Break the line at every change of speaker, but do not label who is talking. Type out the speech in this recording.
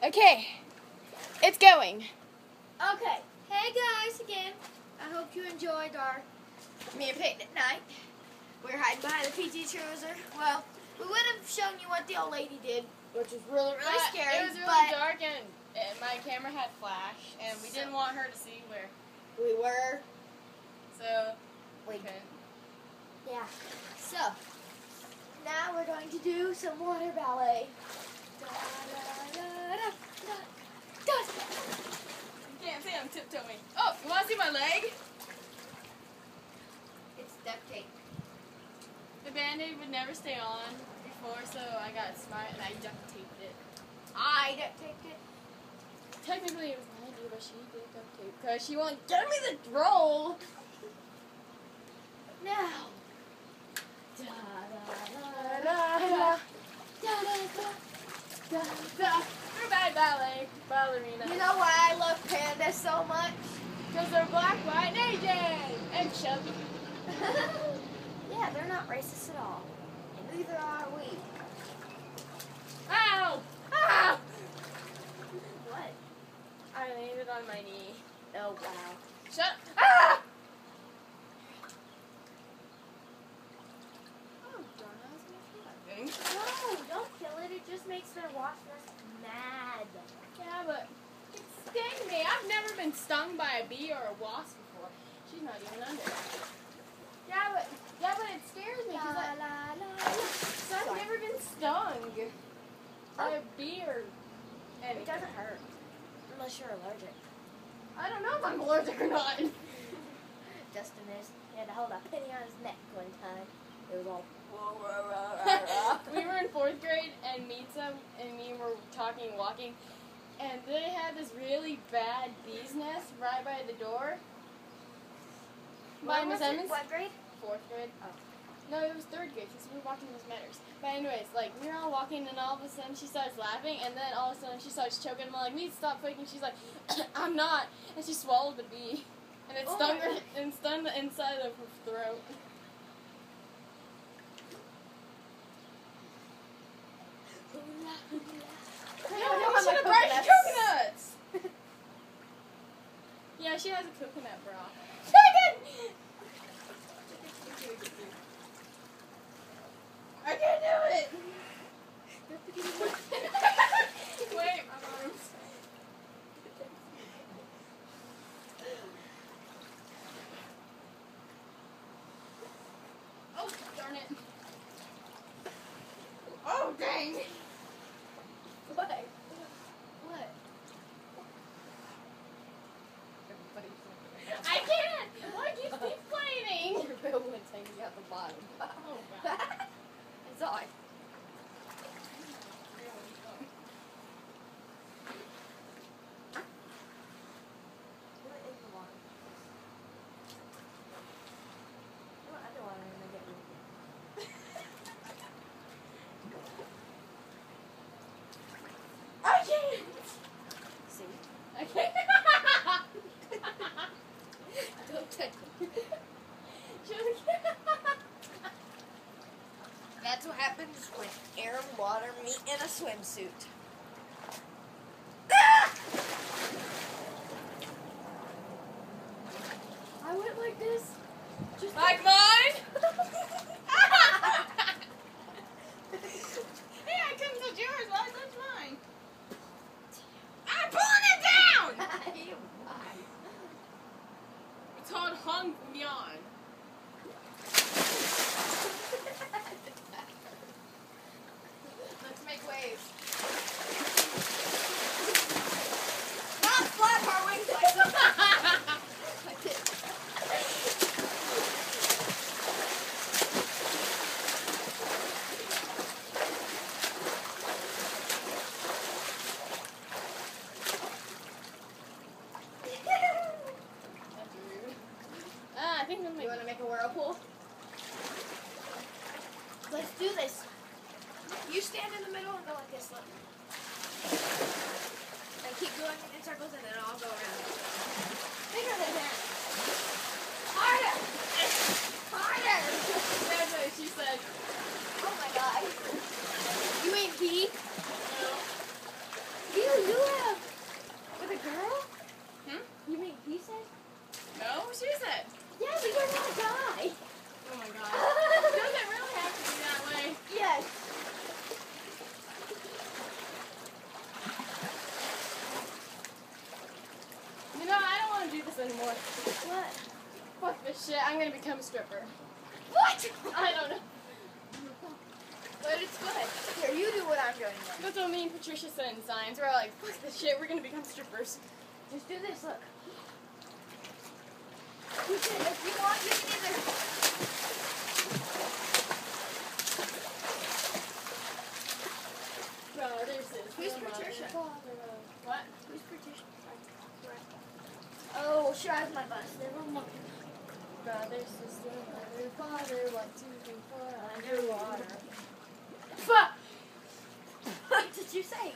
Okay, it's going.
Okay, hey guys again. I hope you enjoyed our me and Peyton at night. We were hiding behind the PT Cruiser. Well, we would have shown you what the old lady did, which was really scary.
It was really dark and my camera had flash, and we didn't want her to see where
we were.
So
we
couldn't.
Yeah. So now we're going to do some water ballet. Da, da, da, da, da, da.
You can't see I'm tiptoeing. Oh, you want to see my leg?
It's duct tape.
The band-aid would never stay on before, so I got smart and I duct taped it.
I duct taped it.
Technically it was my idea, but she did duct tape because she won't give me the roll.
Now. Da, da, da, da, da, da.
We're bad ballerina.
You know why I love pandas so much?
Because they're black, white, and Asian. And chubby.
Yeah, they're not racist at all. And neither are we.
Ow! Ow!
What?
I landed on my knee.
Oh, wow.
Shut up. Ah! Oh, darn, I was going to kill that thing.
No, don't kill it. It just makes their wasp nest mad.
Yeah, but it stung me. I've never been stung by a bee or a wasp before. She's not even under. Yeah, but it scares me because I've never been stung by a bee or anything.
It doesn't hurt. Unless you're allergic.
I don't know if I'm allergic or not.
Justin is. He had to hold a penny on his neck one time. It was all...
We were in 4th grade, and Meetza and me were walking, and they had this really bad bee's nest right by the door. By Miss Emmons.
What grade?
4th grade.
Oh.
No, it was 3rd grade, because we were walking Miss Matters. But anyways, we were all walking, and all of a sudden she starts laughing, and then all of a sudden she starts choking. I'm like, Meetza, stop faking. She's like, I'm not. And she swallowed the bee, and it stung her, and stung the inside of her throat.
I
should have brought coconuts. Yeah, she has a coconut bra. Chicken! I can't do it. Wait, my arms. Oh, darn it. Oh, dang.
What? What?
I can't! Why do you keep complaining?
Your bill went hanging out the bottom.
Oh, God.
It's all right. What is the water? What other water am I getting?
I can't!
See?
I can't!
Don't touch me. That's what happens when air and water meet in a swimsuit. Ah! I went like this. Just
Like mine? Hey, I couldn't touch yours. Why touch mine? I'm pulling it down! It's called Hung Myeon. Let's make waves.
Not flap our wings like this.
That's rude. I think I'm
You want to make a whirlpool? Let's do this. You stand in the middle and go like this, look. And keep going in circles and then I'll go around. Bigger than that. Harder! Harder!
That's what she said.
Oh my god. You ain't pee?
No.
You
anymore.
What?
Fuck this shit. I'm gonna become a stripper.
What?
I don't know. But it's good.
Here, you do what I'm doing then.
That's what me and Patricia said in science. We're like, fuck this shit. We're gonna become strippers.
Just do this, look. You can, if you want, you can either...
Brothers,
Who's Patricia?
What?
Who's Patricia? Oh, sure, I have my bus. Never mind.
Brother, sister, mother, father, 1, 2, 3, 4, underwater.
Fuck! What did you say?